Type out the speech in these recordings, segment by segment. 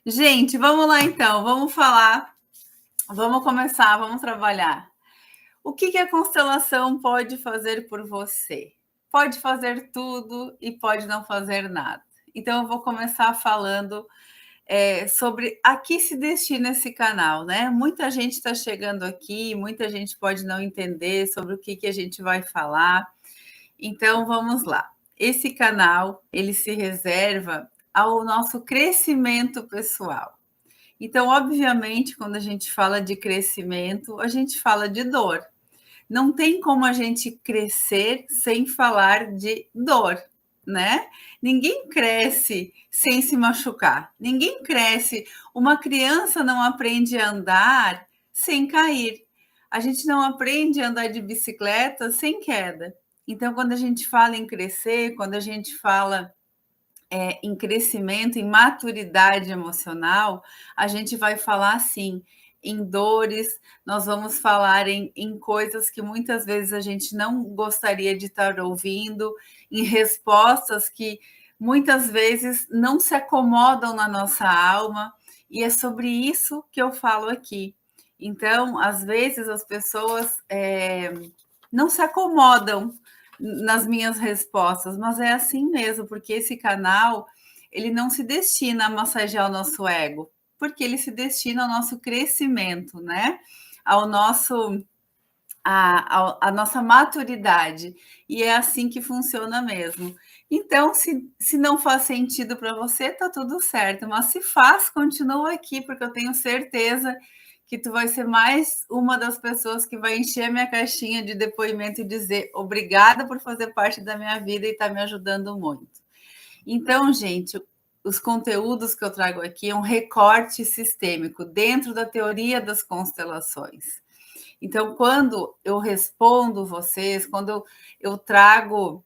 Gente, vamos lá então, vamos falar, vamos começar, vamos trabalhar. O que a constelação pode fazer por você? Pode fazer tudo e pode não fazer nada. Então, eu vou começar falando sobre a que se destina esse canal, né? Muita gente está chegando aqui, muita gente pode não entender sobre o que a gente vai falar. Então, vamos lá. Esse canal, ele se reserva ao nosso crescimento pessoal. Então, obviamente, quando a gente fala de crescimento, a gente fala de dor. Não tem como a gente crescer sem falar de dor, né? Ninguém cresce sem se machucar. Ninguém cresce. Uma criança não aprende a andar sem cair. A gente não aprende a andar de bicicleta sem queda. Então, quando a gente fala em crescer, quando a gente fala em crescimento, em maturidade emocional, a gente vai falar assim, em dores, nós vamos falar em coisas que muitas vezes a gente não gostaria de estar ouvindo, em respostas que muitas vezes não se acomodam na nossa alma, e é sobre isso que eu falo aqui. Então, às vezes as pessoas não se acomodam nas minhas respostas, mas é assim mesmo, porque esse canal ele não se destina a massagear o nosso ego, porque ele se destina ao nosso crescimento, né? Ao nosso a nossa maturidade. E é assim que funciona mesmo. Então, se não faz sentido para você, tá tudo certo. Mas se faz, continua aqui, porque eu tenho certeza que tu vai ser mais uma das pessoas que vai encher a minha caixinha de depoimento e dizer obrigada por fazer parte da minha vida e estar me ajudando muito. Então, gente, os conteúdos que eu trago aqui é um recorte sistêmico dentro da teoria das constelações. Então, quando eu respondo vocês, quando eu trago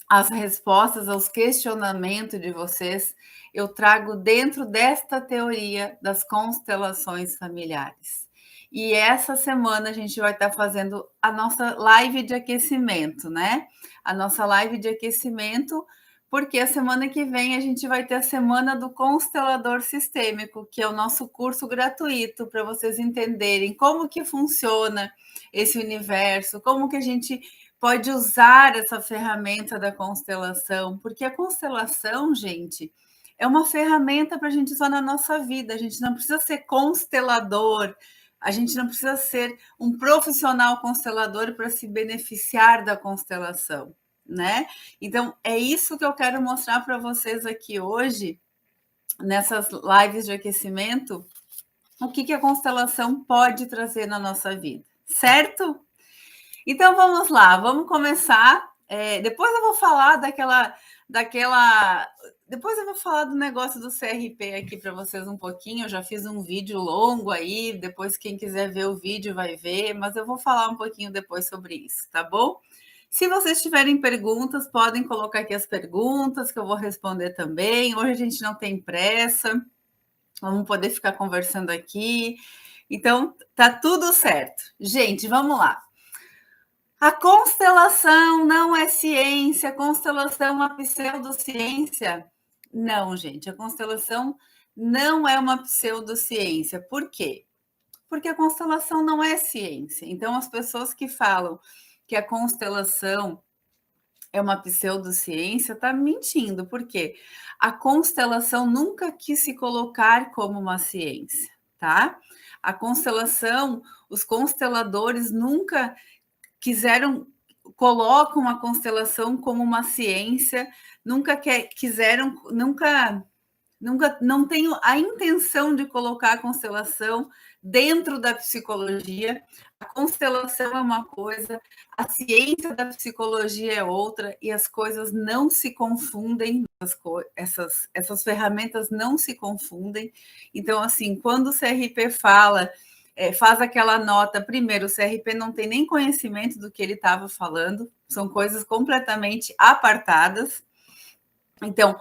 as respostas aos questionamentos de vocês, eu trago dentro desta teoria das constelações familiares. E essa semana a gente vai estar fazendo a nossa live de aquecimento, né? A nossa live de aquecimento, porque a semana que vem a gente vai ter a semana do constelador sistêmico, que é o nosso curso gratuito para vocês entenderem como que funciona esse universo, como que a gente pode usar essa ferramenta da constelação, porque a constelação, gente, é uma ferramenta para a gente usar na nossa vida. A gente não precisa ser constelador, a gente não precisa ser um profissional constelador para se beneficiar da constelação, né? Então, é isso que eu quero mostrar para vocês aqui hoje, nessas lives de aquecimento, o que a constelação pode trazer na nossa vida, certo? Então vamos lá, vamos começar. Depois eu vou falar daquela. Depois eu vou falar do negócio do CRP aqui para vocês um pouquinho. Eu já fiz um vídeo longo aí, depois quem quiser ver o vídeo vai ver, mas eu vou falar um pouquinho depois sobre isso, tá bom? Se vocês tiverem perguntas, podem colocar aqui as perguntas que eu vou responder também. Hoje a gente não tem pressa, vamos poder ficar conversando aqui. Então, tá tudo certo. Gente, vamos lá. A constelação não é ciência, a constelação é uma pseudociência. Não, gente, a constelação não é uma pseudociência. Por quê? Porque a constelação não é ciência. Então, as pessoas que falam que a constelação é uma pseudociência, está mentindo. Por quê? A constelação nunca quis se colocar como uma ciência, tá? A constelação, os consteladores nunca quiseram colocam a constelação como uma ciência, quiseram, nunca não tenho a intenção de colocar a constelação dentro da psicologia. A constelação é uma coisa, a ciência da psicologia é outra, e as coisas não se confundem, essas ferramentas não se confundem. Então, assim, quando o CRP faz aquela nota, primeiro, o CRP não tem nem conhecimento do que ele estava falando, são coisas completamente apartadas. Então,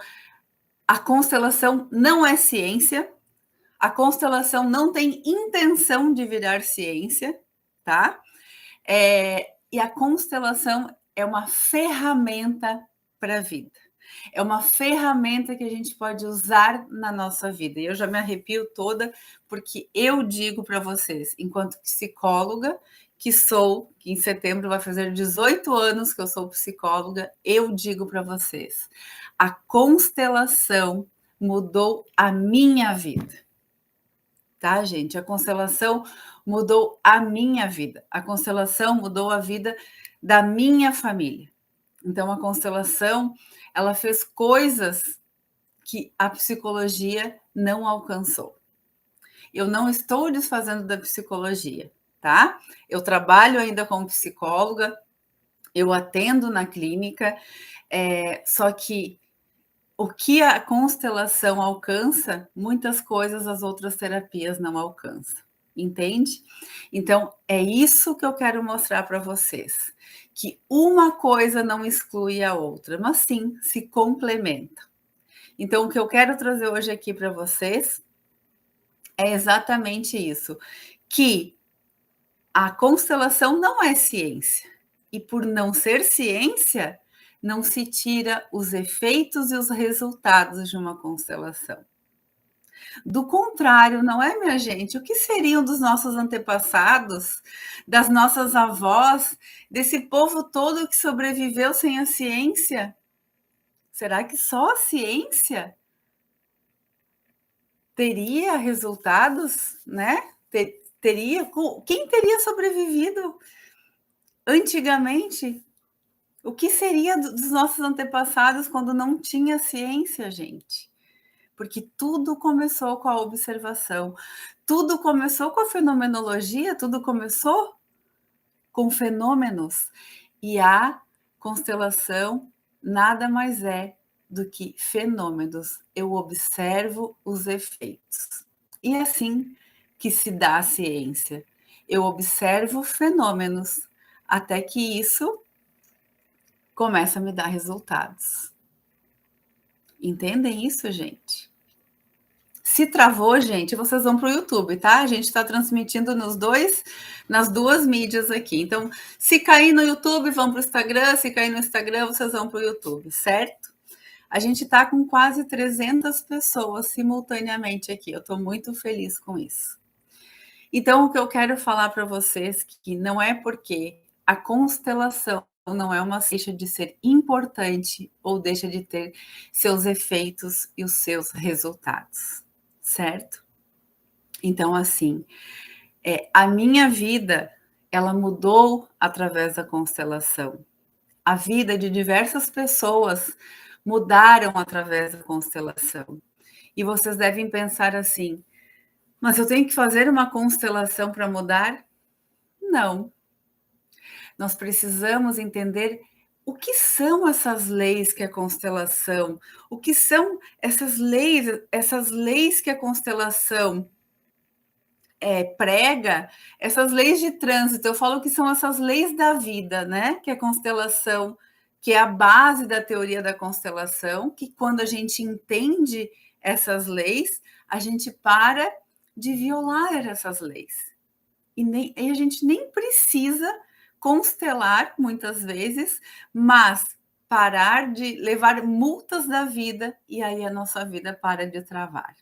a constelação não é ciência, a constelação não tem intenção de virar ciência, tá? E a constelação é uma ferramenta para a vida. É uma ferramenta que a gente pode usar na nossa vida. E eu já me arrepio toda, porque eu digo para vocês, enquanto psicóloga, que sou, que em setembro vai fazer 18 anos que eu sou psicóloga, eu digo para vocês, a constelação mudou a minha vida. Tá, gente? A constelação mudou a minha vida. A constelação mudou a vida da minha família. Então, a constelação, ela fez coisas que a psicologia não alcançou. Eu não estou desfazendo da psicologia, tá? Eu trabalho ainda como psicóloga, eu atendo na clínica, só que o que a constelação alcança, muitas coisas as outras terapias não alcançam, entende? Então, é isso que eu quero mostrar para vocês, que uma coisa não exclui a outra, mas sim se complementa. Então, o que eu quero trazer hoje aqui para vocês é exatamente isso, que a constelação não é ciência, e por não ser ciência, não se tira os efeitos e os resultados de uma constelação. Do contrário, não é, minha gente? O que seriam dos nossos antepassados, das nossas avós, desse povo todo que sobreviveu sem a ciência? Será que só a ciência teria resultados, né? Teria? Quem teria sobrevivido antigamente? O que seria dos nossos antepassados quando não tinha ciência, gente? Porque tudo começou com a observação, tudo começou com a fenomenologia, tudo começou com fenômenos. E a constelação nada mais é do que fenômenos. Eu observo os efeitos. E é assim que se dá a ciência. Eu observo fenômenos até que isso começa a me dar resultados. Entendem isso, gente? Se travou, gente, vocês vão para o YouTube, tá? A gente está transmitindo nas duas mídias aqui. Então, se cair no YouTube, vão para o Instagram. Se cair no Instagram, vocês vão para o YouTube, certo? A gente está com quase 300 pessoas simultaneamente aqui. Eu estou muito feliz com isso. Então, o que eu quero falar para vocês que não é porque a constelação não é uma deixa de ser importante ou deixa de ter seus efeitos e os seus resultados, certo? Então, assim, a minha vida, ela mudou através da constelação. A vida de diversas pessoas mudaram através da constelação. E vocês devem pensar assim, mas eu tenho que fazer uma constelação para mudar? Não. Nós precisamos entender o que são essas leis que a constelação, o que são essas leis que a constelação prega, essas leis de trânsito. Eu falo que são essas leis da vida, né? Que a constelação, que é a base da teoria da constelação, que quando a gente entende essas leis, a gente para de violar essas leis. E a gente nem precisa constelar muitas vezes, mas parar de levar multas da vida e aí a nossa vida para de travar.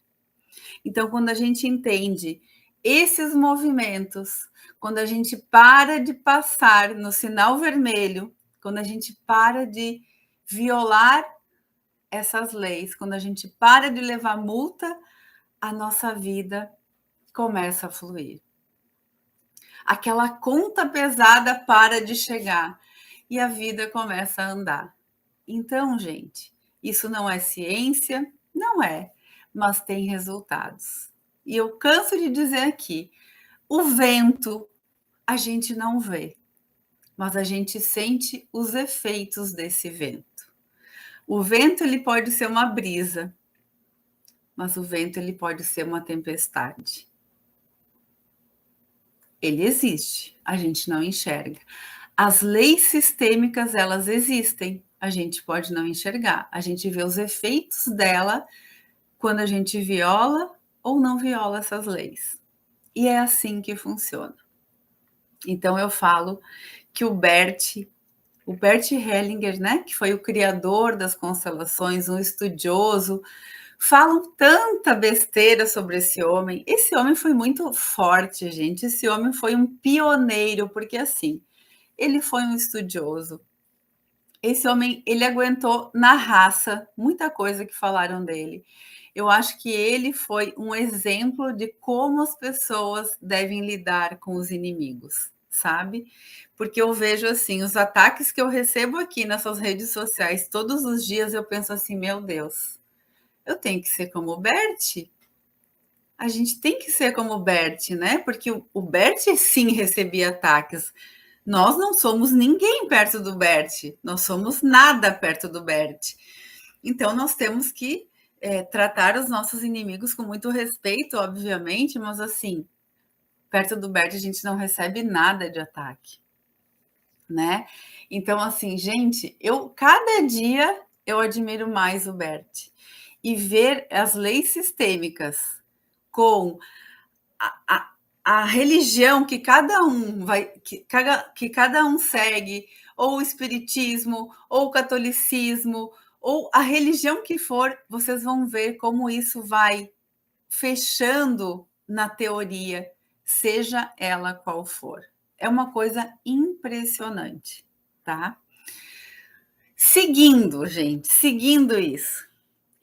Então, quando a gente entende esses movimentos, quando a gente para de passar no sinal vermelho, quando a gente para de violar essas leis, quando a gente para de levar multa, a nossa vida começa a fluir. Aquela conta pesada para de chegar e a vida começa a andar. Então, gente, isso não é ciência? Não é, mas tem resultados. E eu canso de dizer aqui, o vento a gente não vê, mas a gente sente os efeitos desse vento. O vento ele pode ser uma brisa, mas o vento ele pode ser uma tempestade. Ele existe, a gente não enxerga. As leis sistêmicas, elas existem, a gente pode não enxergar. A gente vê os efeitos dela quando a gente viola ou não viola essas leis. E é assim que funciona. Então eu falo que o Bert o Bert Hellinger, né, que foi o criador das constelações, um estudioso, falam tanta besteira sobre esse homem. Esse homem foi muito forte, gente. Esse homem foi um pioneiro, porque assim, ele foi um estudioso. Esse homem, ele aguentou na raça muita coisa que falaram dele. Eu acho que ele foi um exemplo de como as pessoas devem lidar com os inimigos, sabe? Porque eu vejo assim, os ataques que eu recebo aqui nessas redes sociais todos os dias, eu penso assim, meu Deus, eu tenho que ser como o Bert? A gente tem que ser como o Bert, né? Porque o Bert sim recebia ataques. Nós não somos ninguém perto do Bert, nós somos nada perto do Bert. Então, nós temos que tratar os nossos inimigos com muito respeito, obviamente, mas assim, perto do Bert a gente não recebe nada de ataque, né? Então, assim, gente, cada dia eu admiro mais o Bert. E ver as leis sistêmicas com a, a, a religião que cada um que cada um segue, ou o espiritismo, ou o catolicismo, ou a religião que for, vocês vão ver como isso vai fechando na teoria, seja ela qual for. É uma coisa impressionante, tá? Seguindo, gente, seguindo isso.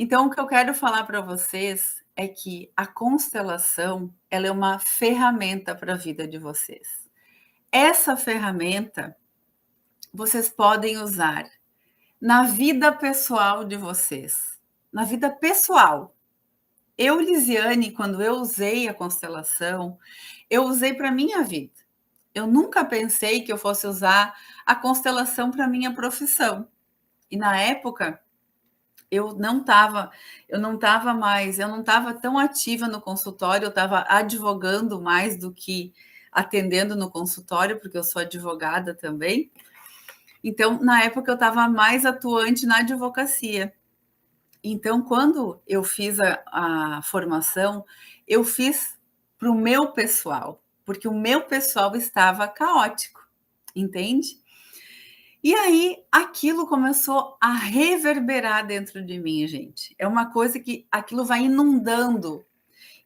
Então, o que eu quero falar para vocês é que a constelação, ela é uma ferramenta para a vida de vocês. Essa ferramenta vocês podem usar na vida pessoal de vocês, na vida pessoal. Eu, Lisiane, quando eu usei a constelação, eu usei para minha vida. Eu nunca pensei que eu fosse usar a constelação para minha profissão. E na época, eu não estava tão ativa no consultório, eu estava advogando mais do que atendendo no consultório, porque eu sou advogada também. Então, na época, eu estava mais atuante na advocacia. Então, quando eu fiz a formação, eu fiz para o meu pessoal, porque o meu pessoal estava caótico, entende? E aí, aquilo começou a reverberar dentro de mim, gente. É uma coisa que aquilo vai inundando.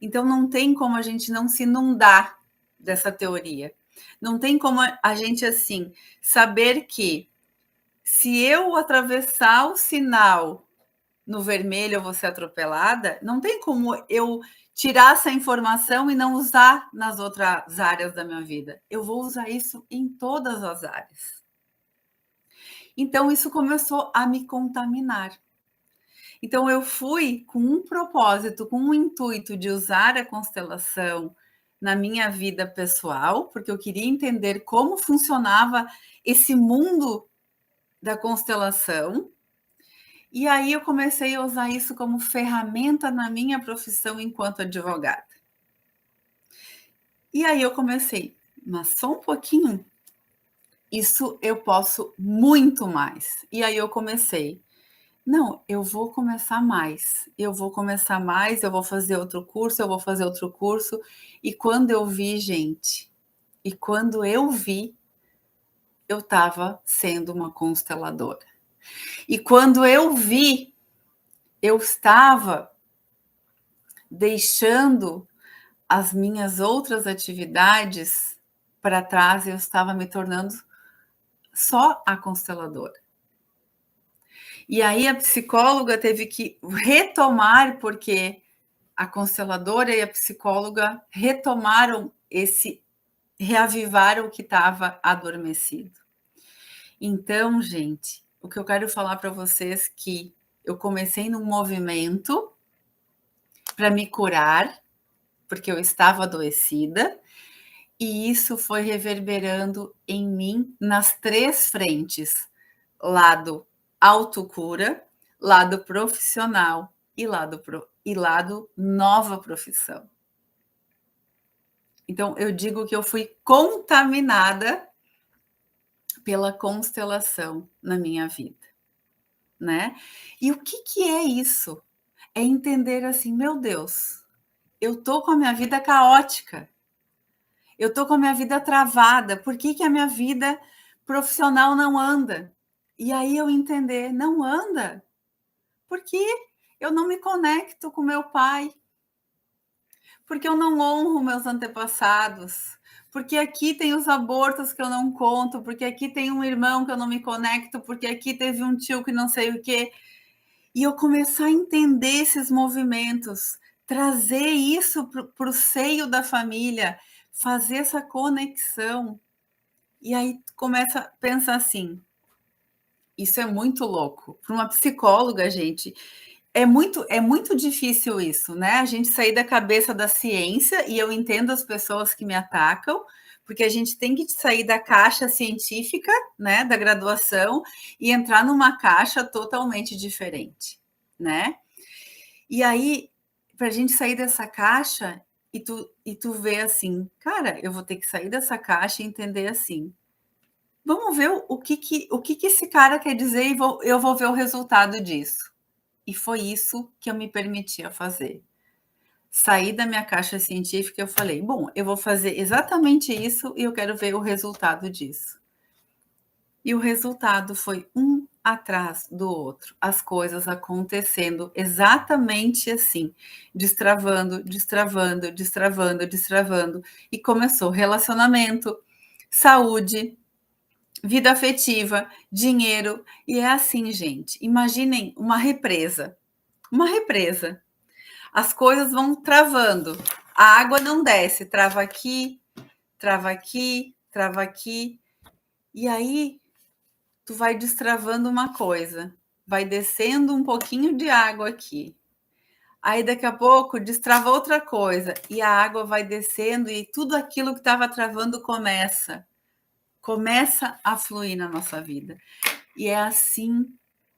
Então, não tem como a gente não se inundar dessa teoria. Não tem como a gente, assim, saber que se eu atravessar o sinal no vermelho eu vou ser atropelada, não tem como eu tirar essa informação e não usar nas outras áreas da minha vida. Eu vou usar isso em todas as áreas. Então, isso começou a me contaminar. Então, eu fui com um propósito, com um intuito de usar a constelação na minha vida pessoal, porque eu queria entender como funcionava esse mundo da constelação. E aí eu comecei a usar isso como ferramenta na minha profissão enquanto advogada. E aí eu comecei, mas só um pouquinho, isso eu posso muito mais. E aí eu comecei, não, eu vou começar mais, eu vou começar mais, eu vou fazer outro curso, eu vou fazer outro curso. E quando eu vi, gente, eu estava sendo uma consteladora. E quando eu vi, eu estava deixando as minhas outras atividades para trás, eu estava me tornando só a consteladora. E aí a psicóloga teve que retomar, porque a consteladora e a psicóloga reavivaram o que estava adormecido. Então, gente, o que eu quero falar para vocês é que eu comecei num movimento para me curar, porque eu estava adoecida, e isso foi reverberando em mim nas 3 frentes: lado autocura, lado profissional e lado nova profissão. Então, eu digo que eu fui contaminada pela constelação na minha vida, né? E o que é isso? É entender assim, meu Deus, eu tô com a minha vida caótica. Eu tô com a minha vida travada. Por que a minha vida profissional não anda? E aí eu entender, não anda, porque eu não me conecto com meu pai, porque eu não honro meus antepassados, porque aqui tem os abortos que eu não conto, porque aqui tem um irmão que eu não me conecto, porque aqui teve um tio que não sei o quê. E eu começar a entender esses movimentos, trazer isso para o seio da família, fazer essa conexão. E aí começa a pensar assim, isso é muito louco. Para uma psicóloga, gente, é muito difícil isso, né? A gente sair da cabeça da ciência, e eu entendo as pessoas que me atacam, porque a gente tem que sair da caixa científica, né, da graduação, e entrar numa caixa totalmente diferente, né? E aí, para a gente sair dessa caixa, e tu vê assim, cara, eu vou ter que sair dessa caixa e entender assim. Vamos ver o que esse cara quer dizer e eu vou ver o resultado disso. E foi isso que eu me permitia fazer. Saí da minha caixa científica e eu falei, bom, eu vou fazer exatamente isso e eu quero ver o resultado disso. E o resultado foi um atrás do outro, as coisas acontecendo exatamente assim, destravando, destravando, destravando, destravando, e começou relacionamento, saúde, vida afetiva, dinheiro, e é assim, gente. Imaginem uma represa. Uma represa. As coisas vão travando. A água não desce, trava aqui, trava aqui, trava aqui. E aí tu vai destravando uma coisa, vai descendo um pouquinho de água aqui. Aí daqui a pouco destrava outra coisa e a água vai descendo e tudo aquilo que estava travando começa a fluir na nossa vida. E é assim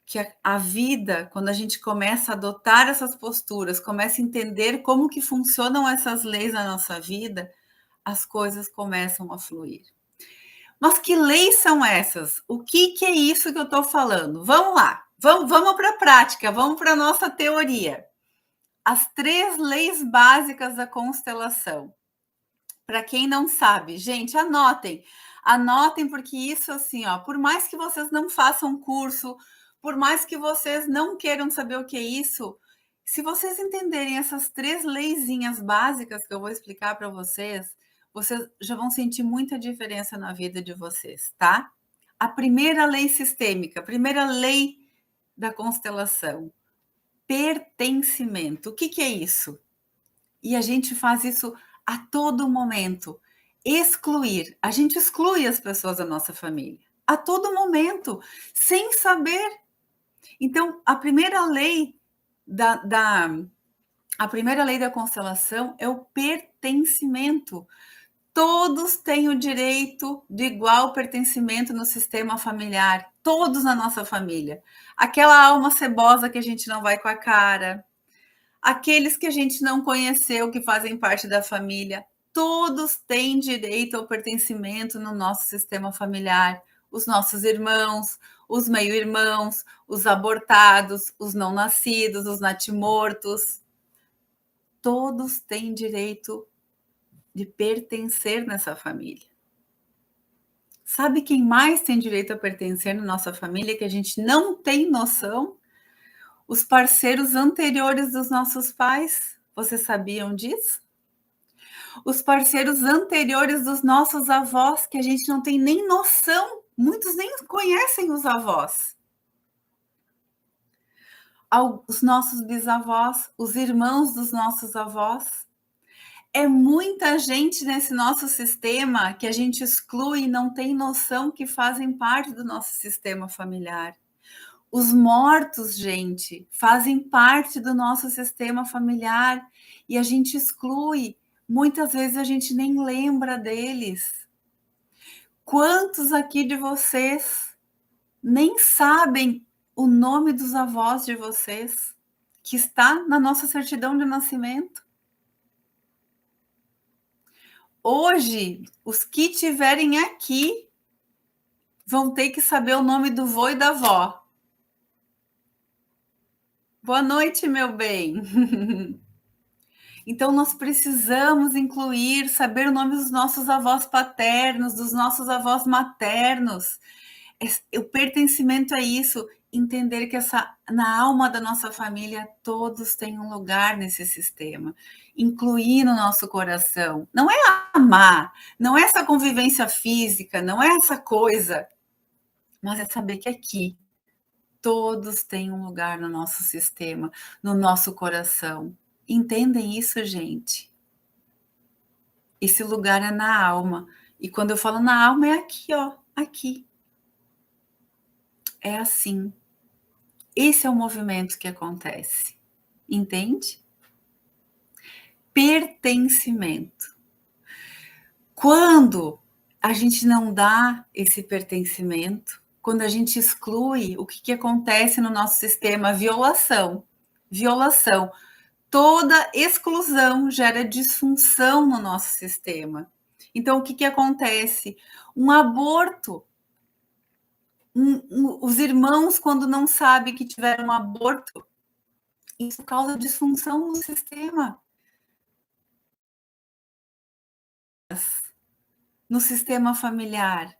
que a vida, quando a gente começa a adotar essas posturas, começa a entender como que funcionam essas leis na nossa vida, as coisas começam a fluir. Mas que leis são essas? O que é isso que eu estou falando? Vamos lá, vamos para a prática, vamos para a nossa teoria. As 3 leis básicas da constelação. Para quem não sabe, gente, anotem, porque isso assim, ó, por mais que vocês não façam curso, por mais que vocês não queiram saber o que é isso, se vocês entenderem essas 3 leizinhas básicas que eu vou explicar para vocês já vão sentir muita diferença na vida de vocês, tá? A primeira lei sistêmica, a primeira lei da constelação, pertencimento. O que é isso? E a gente faz isso a todo momento. Excluir. A gente exclui as pessoas da nossa família. A todo momento, sem saber. Então, a primeira lei da constelação é o pertencimento. Todos têm o direito de igual pertencimento no sistema familiar. Todos na nossa família. Aquela alma cebosa que a gente não vai com a cara, aqueles que a gente não conheceu, que fazem parte da família, todos têm direito ao pertencimento no nosso sistema familiar. Os nossos irmãos, os meio-irmãos, os abortados, os não nascidos, os natimortos, todos têm direito de pertencer nessa família. Sabe quem mais tem direito a pertencer na nossa família que a gente não tem noção? Os parceiros anteriores dos nossos pais. Vocês sabiam disso? Os parceiros anteriores dos nossos avós, que a gente não tem nem noção, muitos nem conhecem os avós. Os nossos bisavós, os irmãos dos nossos avós. É muita gente nesse nosso sistema que a gente exclui e não tem noção que fazem parte do nosso sistema familiar. Os mortos, gente, fazem parte do nosso sistema familiar e a gente exclui. Muitas vezes a gente nem lembra deles. Quantos aqui de vocês nem sabem o nome dos avós de vocês, que está na nossa certidão de nascimento? Hoje, os que estiverem aqui vão ter que saber o nome do vô e da avó. Boa noite, meu bem. Então, nós precisamos incluir, saber o nome dos nossos avós paternos, dos nossos avós maternos. O pertencimento é isso, entender que na alma da nossa família todos têm um lugar nesse sistema, incluir no nosso coração. Não é amar, não é essa convivência física, não é essa coisa, mas é saber que aqui todos têm um lugar no nosso sistema, no nosso coração. Entendem isso, gente? Esse lugar é na alma. E quando eu falo na alma, é aqui, ó, aqui. É assim. Esse é o movimento que acontece. Entende? Pertencimento. Quando a gente não dá esse pertencimento, quando a gente exclui, o que acontece no nosso sistema? Violação. Violação. Toda exclusão gera disfunção no nosso sistema. Então, o que acontece? Um aborto. Os irmãos, quando não sabem que tiveram um aborto, isso causa disfunção no sistema. No sistema familiar.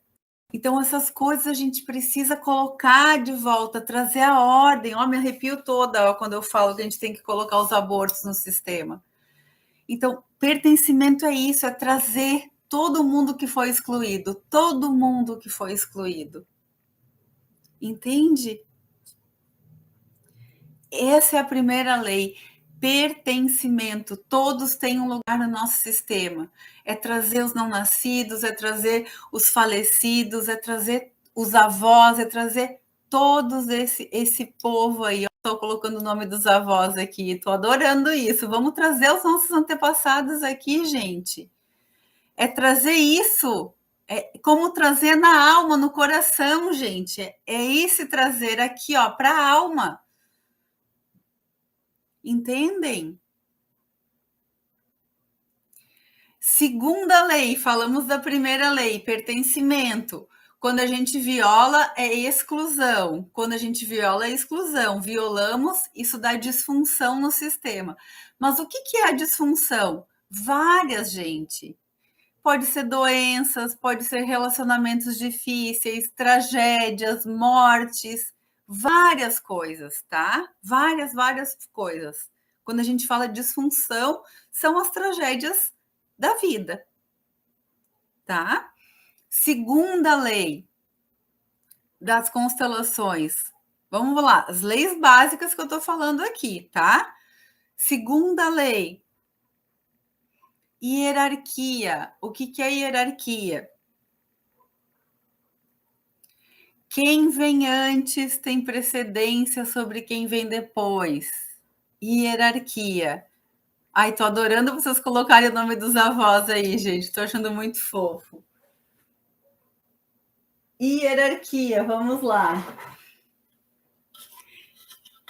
Então, essas coisas a gente precisa colocar de volta, trazer a ordem. Ó, me arrepio toda ó, quando eu falo que a gente tem que colocar os abortos no sistema. Então, pertencimento é isso, é trazer todo mundo que foi excluído, todo mundo que foi excluído. Entende? Essa é a primeira lei. Pertencimento, todos têm um lugar no nosso sistema. É trazer os não nascidos, é trazer os falecidos, é trazer os avós, é trazer todos esse povo aí. Estou colocando o nome dos avós aqui, estou adorando isso. Vamos trazer os nossos antepassados aqui, gente. É trazer isso, é como trazer na alma, no coração, gente. É esse trazer aqui, ó, para a alma. Entendem? Segunda lei, falamos da primeira lei, pertencimento. Quando a gente viola, é exclusão. Quando a gente viola, é exclusão. Violamos, isso dá disfunção no sistema. Mas o que é a disfunção? Várias, gente. Pode ser doenças, pode ser relacionamentos difíceis, tragédias, mortes, várias coisas, tá? Várias coisas. Quando a gente fala de disfunção, são as tragédias da vida, tá? Segunda lei das constelações. Vamos lá, as leis básicas que eu tô falando aqui, tá? Segunda lei, hierarquia. O que é hierarquia? Quem vem antes tem precedência sobre quem vem depois. Hierarquia. Ai, tô adorando vocês colocarem o nome dos avós aí, gente. Tô achando muito fofo. Hierarquia, vamos lá.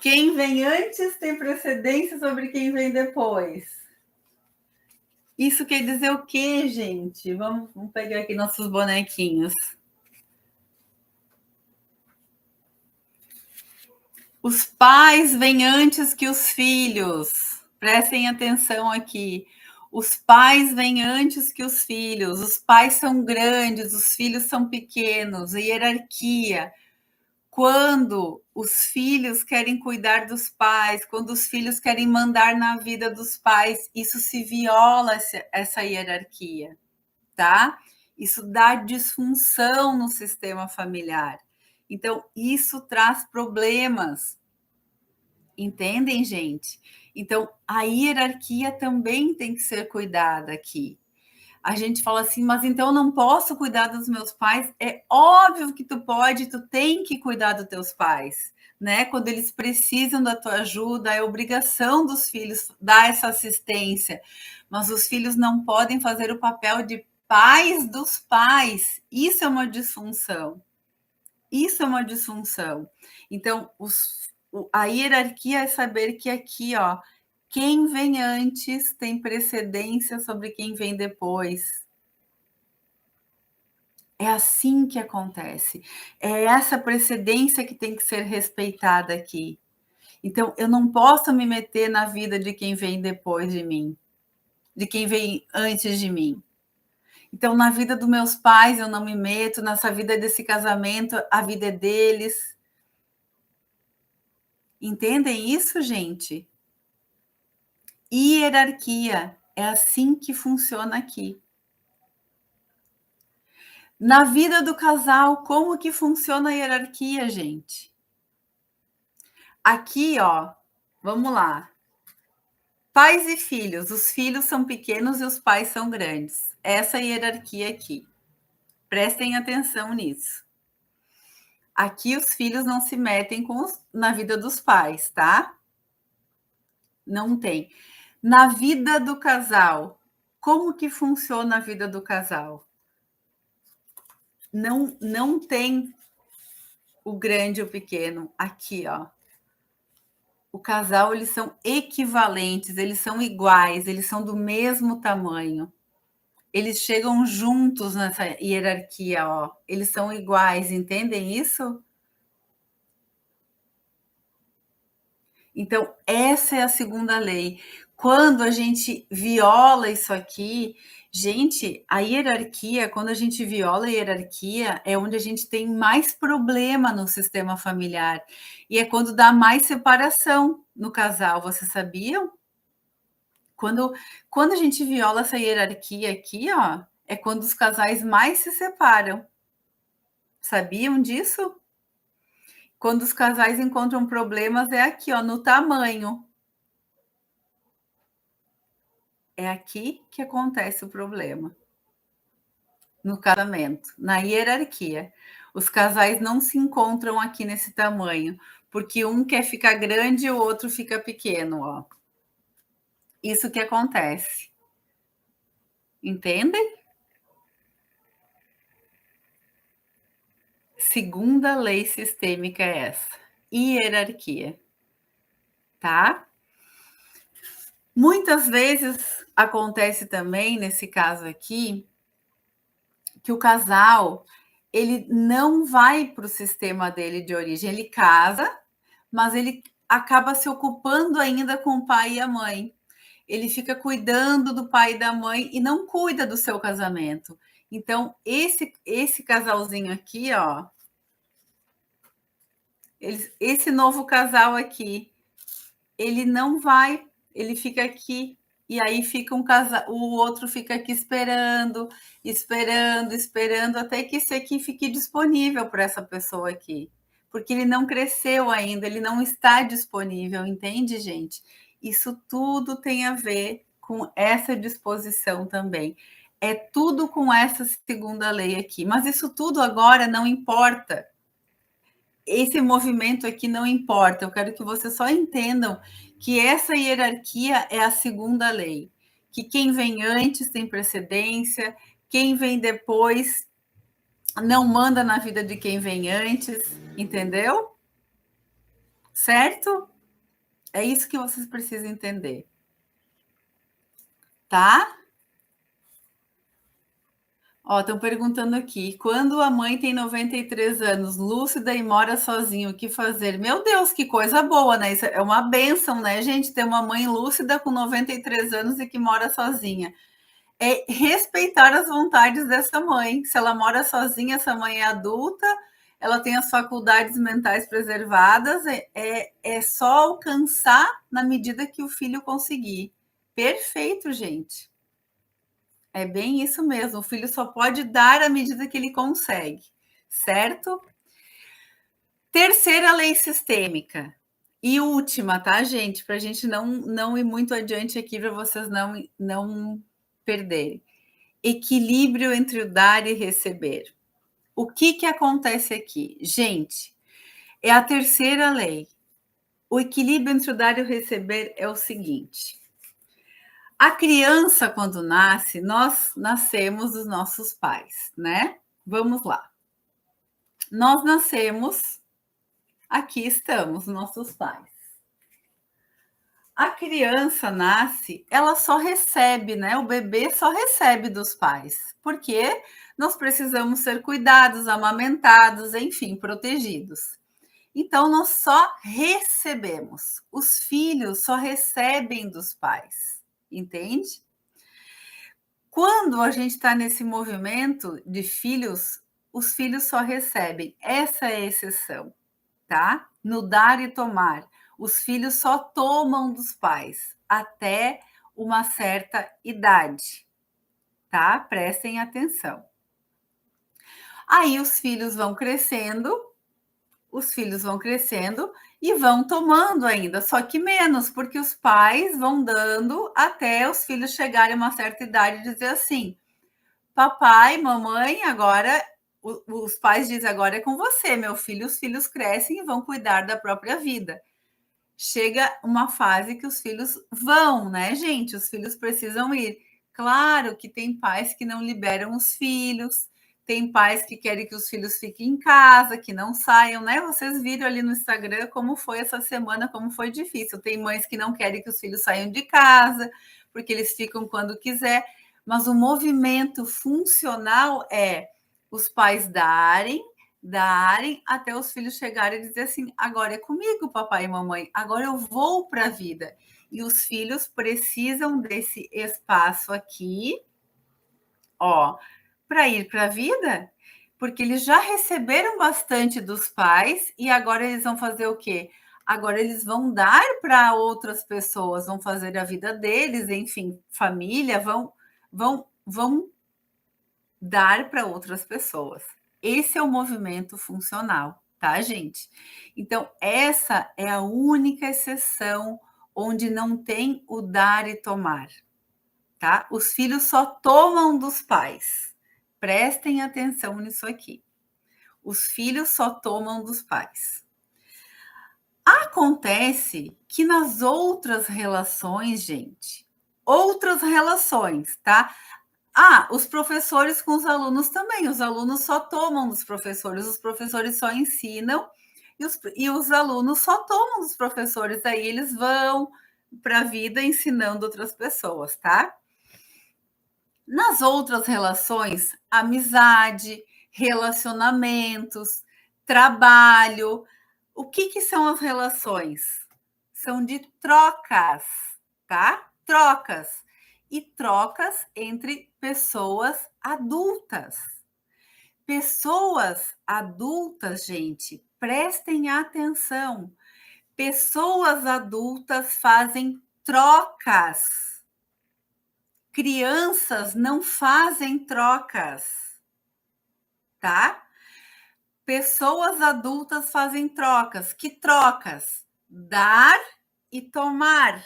Quem vem antes tem precedência sobre quem vem depois. Isso quer dizer o quê, gente? Vamos pegar aqui nossos bonequinhos. Os pais vêm antes que os filhos. Prestem atenção aqui. Os pais vêm antes que os filhos. Os pais são grandes, os filhos são pequenos. A hierarquia. Quando os filhos querem cuidar dos pais, quando os filhos querem mandar na vida dos pais, isso se viola essa hierarquia, tá? Isso dá disfunção no sistema familiar. Então, isso traz problemas. Entendem, gente? Então, a hierarquia também tem que ser cuidada aqui. A gente fala assim, mas então eu não posso cuidar dos meus pais? É óbvio que tu pode, tu tem que cuidar dos teus pais, né? Quando eles precisam da tua ajuda, é obrigação dos filhos dar essa assistência. Mas os filhos não podem fazer o papel de pais dos pais. Isso é uma disfunção. Isso é uma disfunção. Então, a hierarquia é saber que aqui, ó, quem vem antes tem precedência sobre quem vem depois. É assim que acontece. É essa precedência que tem que ser respeitada aqui. Então, eu não posso me meter na vida de quem vem depois de mim, de quem vem antes de mim. Então, na vida dos meus pais, eu não me meto, nessa vida desse casamento, a vida é deles. Entendem isso, gente? Hierarquia. É assim que funciona aqui. Na vida do casal, como que funciona a hierarquia, gente? Aqui, ó, vamos lá. Pais e filhos. Os filhos são pequenos e os pais são grandes. Essa hierarquia aqui. Prestem atenção nisso. Aqui os filhos não se metem na vida dos pais, tá? Não tem. Na vida do casal, como que funciona a vida do casal? Não tem o grande e o pequeno. Aqui, ó. O casal, eles são equivalentes, eles são iguais, eles são do mesmo tamanho. Eles chegam juntos nessa hierarquia, ó. Eles são iguais, entendem isso? Então, essa é a segunda lei. Quando a gente viola isso aqui, gente, a hierarquia, quando a gente viola a hierarquia, é onde a gente tem mais problema no sistema familiar. E é quando dá mais separação no casal, vocês sabiam? Quando a gente viola essa hierarquia aqui, ó, é quando os casais mais se separam. Sabiam disso? Quando os casais encontram problemas, é aqui, ó, no tamanho. É aqui que acontece o problema. No casamento, na hierarquia. Os casais não se encontram aqui nesse tamanho, porque um quer ficar grande e o outro fica pequeno, ó. Isso que acontece. Entendem? Segunda lei sistêmica é essa. Hierarquia. Tá? Muitas vezes acontece também, nesse caso aqui, que o casal ele não vai para o sistema dele de origem, ele casa, mas ele acaba se ocupando ainda com o pai e a mãe. Ele fica cuidando do pai e da mãe e não cuida do seu casamento. Então, esse casalzinho aqui, ó, esse novo casal aqui, ele não vai, ele fica aqui e aí fica um casal, o outro fica aqui esperando, esperando, esperando até que esse aqui fique disponível para essa pessoa aqui, porque ele não cresceu ainda, ele não está disponível, entende, gente? Isso tudo tem a ver com essa disposição também. É tudo com essa segunda lei aqui, mas isso tudo agora não importa. Esse movimento aqui não importa, eu quero que vocês só entendam que essa hierarquia é a segunda lei, que quem vem antes tem precedência, quem vem depois não manda na vida de quem vem antes, entendeu? Certo? É isso que vocês precisam entender. Tá? Ó, estão perguntando aqui, quando a mãe tem 93 anos, lúcida e mora sozinha, o que fazer? Meu Deus, que coisa boa, né? Isso é uma bênção, né, gente? Ter uma mãe lúcida com 93 anos e que mora sozinha. É respeitar as vontades dessa mãe. Se ela mora sozinha, essa mãe é adulta, ela tem as faculdades mentais preservadas, é só alcançar na medida que o filho conseguir. Perfeito, gente. É bem isso mesmo. O filho só pode dar à medida que ele consegue, certo? Terceira lei sistêmica. E última, tá, gente? Para a gente não ir muito adiante aqui, para vocês não perderem. Equilíbrio entre o dar e receber. O que acontece aqui? Gente, é a terceira lei. O equilíbrio entre o dar e o receber é o seguinte. A criança, quando nasce, nós nascemos dos nossos pais, né? Vamos lá. Nós nascemos, aqui estamos, nossos pais. A criança nasce, ela só recebe, né? O bebê só recebe dos pais, porque nós precisamos ser cuidados, amamentados, enfim, protegidos. Então, nós só recebemos. Os filhos só recebem dos pais, entende? Quando a gente está nesse movimento de filhos, os filhos só recebem. Essa é a exceção, tá? No dar e tomar. Os filhos só tomam dos pais até uma certa idade, tá? Prestem atenção. Aí os filhos vão crescendo e vão tomando ainda, só que menos, porque os pais vão dando até os filhos chegarem a uma certa idade e dizer assim: papai, mamãe, agora os pais dizem agora é com você, meu filho. Os filhos crescem e vão cuidar da própria vida. Chega uma fase que os filhos vão, né, gente? Os filhos precisam ir. Claro que tem pais que não liberam os filhos, tem pais que querem que os filhos fiquem em casa, que não saiam, né? Vocês viram ali no Instagram como foi essa semana, como foi difícil. Tem mães que não querem que os filhos saiam de casa, porque eles ficam quando quiser. Mas o movimento funcional é os pais darem até os filhos chegarem e dizer assim: agora é comigo, papai e mamãe, agora eu vou para a vida. E os filhos precisam desse espaço aqui, ó, para ir para a vida, porque eles já receberam bastante dos pais e agora eles vão fazer o quê? Agora eles vão dar para outras pessoas, vão fazer a vida deles, enfim, família, vão dar para outras pessoas. Esse é o movimento funcional, tá, gente? Então, essa é a única exceção onde não tem o dar e tomar, tá? Os filhos só tomam dos pais. Prestem atenção nisso aqui. Os filhos só tomam dos pais. Acontece que nas outras relações, gente, outras relações, tá? Os professores com os alunos também. Os alunos só tomam dos professores, os professores só ensinam e os alunos só tomam dos professores. Aí eles vão para a vida ensinando outras pessoas, tá? Nas outras relações, amizade, relacionamentos, trabalho. O que são as relações? São de trocas, tá? Trocas. E trocas entre pessoas adultas. Pessoas adultas, gente, prestem atenção. Pessoas adultas fazem trocas. Crianças não fazem trocas, tá? Pessoas adultas fazem trocas. Que trocas? Dar e tomar.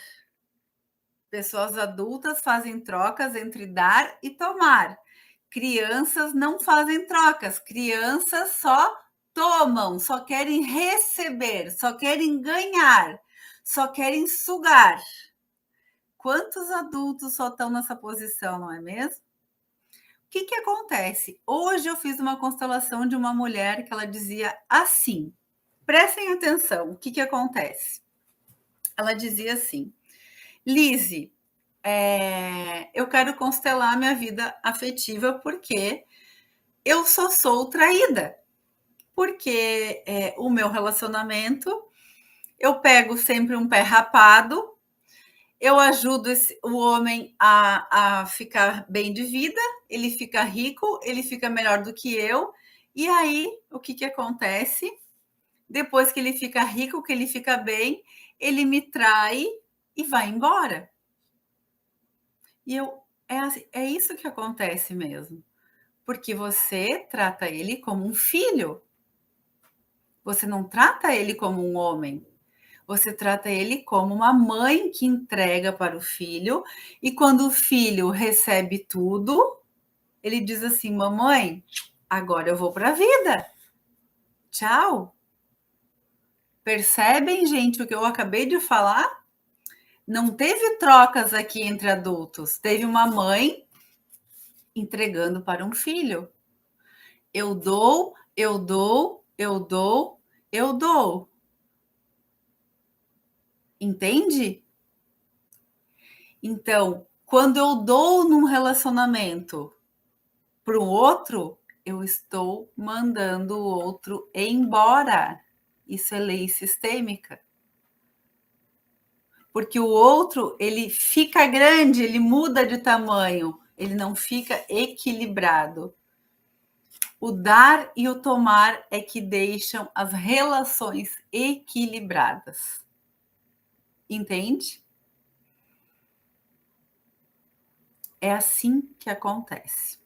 Pessoas adultas fazem trocas entre dar e tomar. Crianças não fazem trocas. Crianças só tomam, só querem receber, só querem ganhar, só querem sugar. Quantos adultos só estão nessa posição, não é mesmo? O que acontece? Hoje eu fiz uma constelação de uma mulher que ela dizia assim, prestem atenção, o que acontece? Ela dizia assim: Lise, eu quero constelar minha vida afetiva porque eu só sou traída. Porque o meu relacionamento, eu pego sempre um pé rapado, eu ajudo o homem a ficar bem de vida, ele fica rico, ele fica melhor do que eu. E aí, o que acontece? Depois que ele fica rico, que ele fica bem, ele me trai e vai embora. E é isso que acontece mesmo. Porque você trata ele como um filho. Você não trata ele como um homem. Você trata ele como uma mãe que entrega para o filho. E quando o filho recebe tudo, ele diz assim: mamãe, agora eu vou para a vida. Tchau. Percebem, gente, o que eu acabei de falar? Não teve trocas aqui entre adultos. Teve uma mãe entregando para um filho. Eu dou, eu dou, eu dou, eu dou. Entende? Então, quando eu dou num relacionamento para o outro, eu estou mandando o outro embora. Isso é lei sistêmica. Porque o outro, ele fica grande, ele muda de tamanho. ele não fica equilibrado. O dar e o tomar é que deixam as relações equilibradas. Entende? É assim que acontece.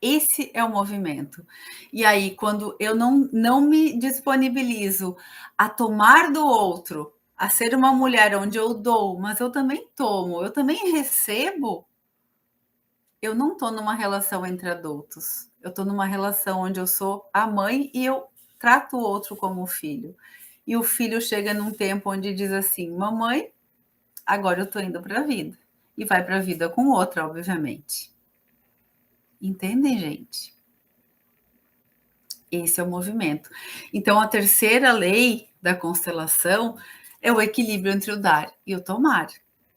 Esse é o movimento. E aí, quando eu não me disponibilizo a tomar do outro, a ser uma mulher onde eu dou, mas eu também tomo, eu também recebo, eu não estou numa relação entre adultos. Eu estou numa relação onde eu sou a mãe e eu trato o outro como filho. E o filho chega num tempo onde diz assim: mamãe, agora eu estou indo para a vida. E vai para a vida com outra, obviamente. Entendem, gente? Esse é o movimento. Então, a terceira lei da constelação é o equilíbrio entre o dar e o tomar,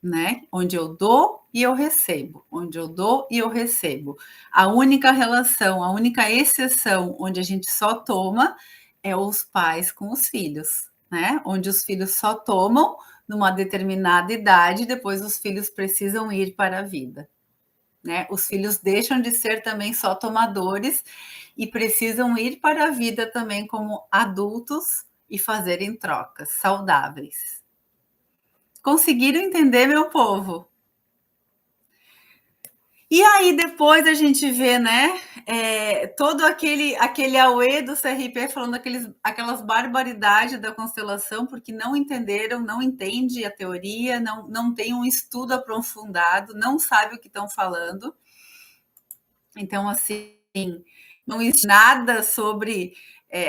né? Onde eu dou e eu recebo, onde eu dou e eu recebo. A única relação, a única exceção onde a gente só toma é os pais com os filhos, né? Onde os filhos só tomam numa determinada idade, depois os filhos precisam ir para a vida. Né? Os filhos deixam de ser também só tomadores e precisam ir para a vida também como adultos e fazerem trocas saudáveis. Conseguiram entender, meu povo? E aí depois a gente vê, né, todo aquele auê do CRP falando aquelas barbaridades da constelação, porque não entenderam, não entende a teoria, não tem um estudo aprofundado, não sabe o que estão falando. Então, assim, não existe nada sobre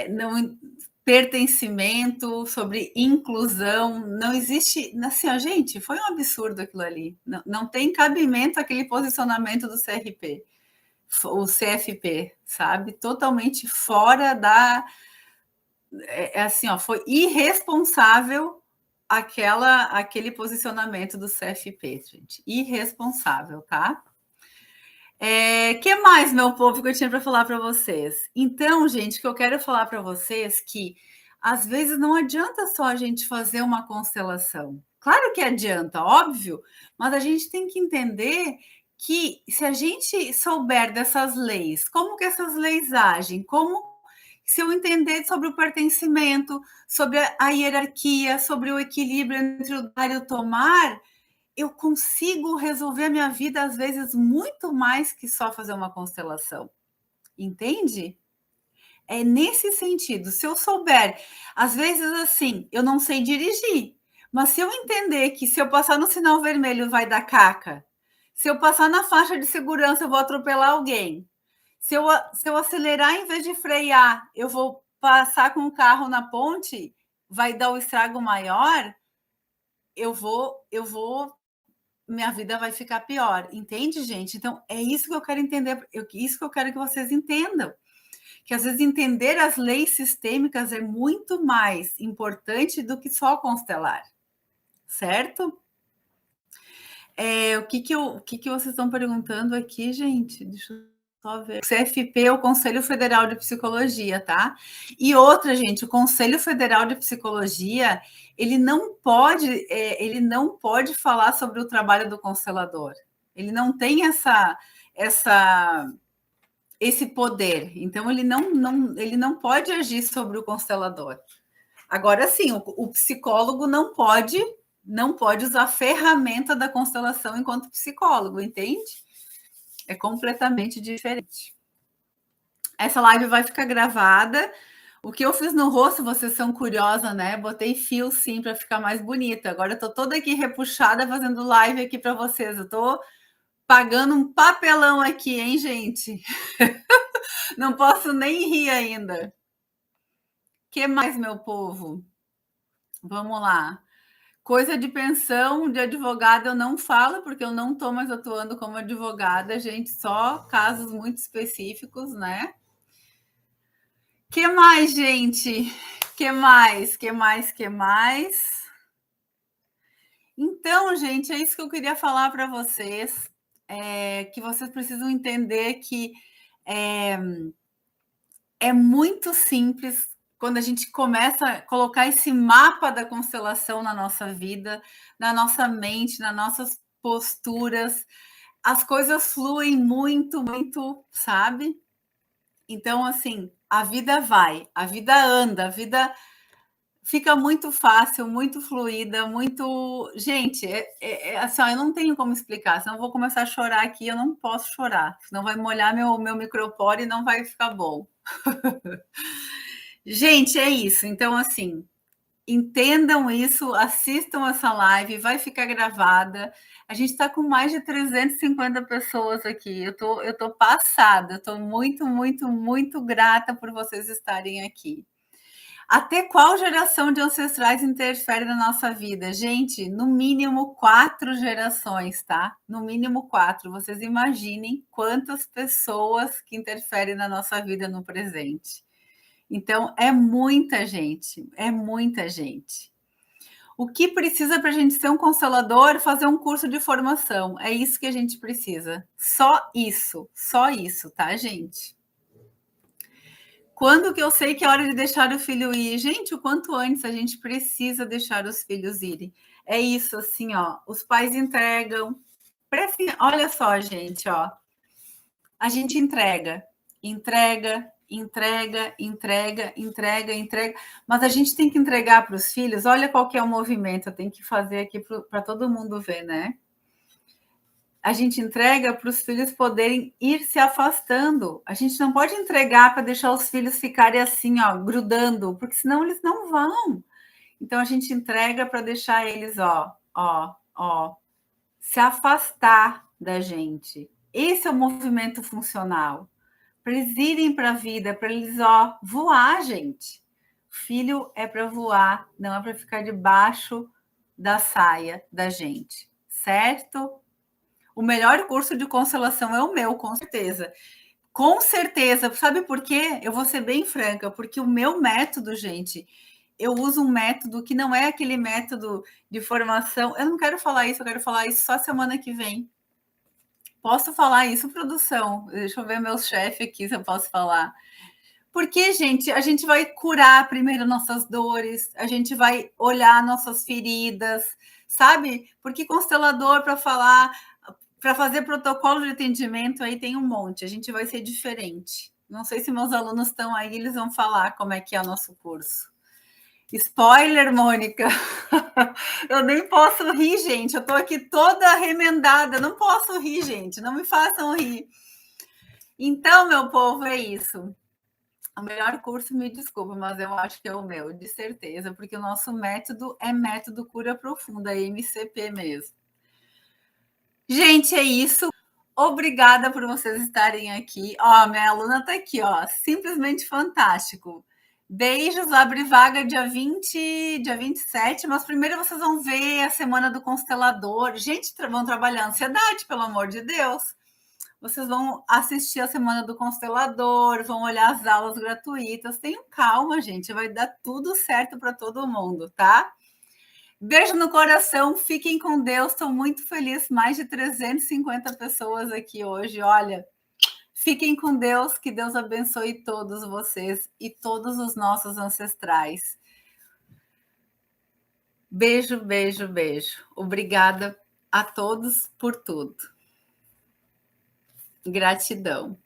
não, pertencimento, sobre inclusão, não existe. Assim, ó, gente, foi um absurdo aquilo ali. Não tem cabimento aquele posicionamento do CRP, o CFP, sabe? Totalmente fora da. Assim, ó, foi irresponsável aquele posicionamento do CFP, gente. Irresponsável, tá? Que mais, meu povo, que eu tinha para falar para vocês? Então, gente, que eu quero falar para vocês que às vezes não adianta só a gente fazer uma constelação. Claro que adianta, óbvio, mas a gente tem que entender que se a gente souber dessas leis, como que essas leis agem, como se eu entender sobre o pertencimento, sobre a hierarquia, sobre o equilíbrio entre o dar e o tomar, eu consigo resolver a minha vida, às vezes, muito mais que só fazer uma constelação. Entende? É nesse sentido. Se eu souber, às vezes, assim, eu não sei dirigir, mas se eu entender que se eu passar no sinal vermelho vai dar caca, se eu passar na faixa de segurança eu vou atropelar alguém, se eu acelerar em vez de frear, eu vou passar com o carro na ponte, vai dar o estrago maior, eu vou minha vida vai ficar pior, entende, gente? Então, é isso que eu quero entender, isso que eu quero que vocês entendam. Que às vezes entender as leis sistêmicas é muito mais importante do que só constelar, certo? O que vocês estão perguntando aqui, gente? Deixa eu só ver. O CFP é o Conselho Federal de Psicologia, tá? E outra, gente, o Conselho Federal de Psicologia, ele não pode falar sobre o trabalho do constelador. Ele não tem esse poder. Então, ele não pode agir sobre o constelador. Agora sim, o psicólogo não pode usar a ferramenta da constelação enquanto psicólogo, entende? É completamente diferente. Essa live vai ficar gravada. O que eu fiz no rosto, vocês são curiosas, né? Botei fio sim para ficar mais bonita. Agora eu tô toda aqui repuxada fazendo live aqui para vocês. Eu tô pagando um papelão aqui, hein, gente? Não posso nem rir ainda. Que mais, meu povo? Vamos lá. Coisa de pensão de advogada eu não falo, porque eu não estou mais atuando como advogada, gente, só casos muito específicos, né? Que mais, gente? Que mais? Que mais? Que mais? Então, gente, é isso que eu queria falar para vocês, que vocês precisam entender que é muito simples quando a gente começa a colocar esse mapa da constelação na nossa vida, na nossa mente, nas nossas posturas. as coisas fluem muito, muito, sabe? Então, assim, a vida vai, a vida anda, a vida fica muito fácil, muito fluida, muito. Gente, assim, ó, eu não tenho como explicar, senão eu vou começar a chorar aqui, eu não posso chorar, senão vai molhar meu micropore e não vai ficar bom. Gente, é isso. Então, assim, entendam isso, assistam essa live, vai ficar gravada. A gente está com mais de 350 pessoas aqui. Eu tô passada, eu tô muito, muito, muito grata por vocês estarem aqui. Até qual geração de ancestrais interfere na nossa vida? Gente, no mínimo 4 gerações, tá? No mínimo 4. Vocês imaginem quantas pessoas que interferem na nossa vida no presente. Então, é muita gente, é muita gente. O que precisa para a gente ser um constelador? Fazer um curso de formação. É isso que a gente precisa. Só isso, tá, gente? Quando que eu sei que é hora de deixar o filho ir? Gente, o quanto antes a gente precisa deixar os filhos irem. É isso, assim, ó. Os pais entregam. Olha só, gente, ó. A gente entrega, entrega, entrega, entrega, entrega, entrega. Mas a gente tem que entregar para os filhos. Olha qual que é o movimento. Eu tenho que fazer aqui para todo mundo ver, né? A gente entrega para os filhos poderem ir se afastando. A gente não pode entregar para deixar os filhos ficarem assim, ó, grudando, porque senão eles não vão. Então a gente entrega para deixar eles, ó, se afastar da gente. Esse é o movimento funcional. Para eles irem para a vida, para eles, ó, voar, gente. Filho é para voar, não é para ficar debaixo da saia da gente, certo? O melhor curso de constelação é o meu, com certeza. Com certeza. Sabe por quê? Eu vou ser bem franca, porque o meu método, gente, eu uso um método que não é aquele método de formação. Eu não quero falar isso, eu quero falar isso só semana que vem. Posso falar isso, produção? Deixa eu ver meu chefe aqui se eu posso falar. Porque, gente, a gente vai curar primeiro nossas dores, a gente vai olhar nossas feridas, sabe? Porque constelador para falar, para fazer protocolo de atendimento aí tem um monte, a gente vai ser diferente. Não sei se meus alunos estão aí, eles vão falar como é que é o nosso curso. Spoiler, Mônica. Eu nem posso rir, gente. Eu tô aqui toda remendada. Não posso rir, gente. Não me façam rir. Então, meu povo, é isso. O melhor curso, me desculpa, mas eu acho que é o meu, de certeza, porque o nosso método é método cura profunda, MCP mesmo. Gente, é isso. Obrigada por vocês estarem aqui. Ó, minha aluna está aqui, ó, simplesmente fantástico. Beijos, abre vaga dia 27, mas primeiro vocês vão ver a Semana do Constelador. Gente, vão trabalhar a ansiedade, pelo amor de Deus. Vocês vão assistir a Semana do Constelador, vão olhar as aulas gratuitas. Tenham calma, gente, vai dar tudo certo para todo mundo, tá? Beijo no coração, fiquem com Deus. Estou muito feliz, mais de 350 pessoas aqui hoje. Olha, fiquem com Deus, que Deus abençoe todos vocês e todos os nossos ancestrais. Beijo, beijo, beijo. Obrigada a todos por tudo. Gratidão.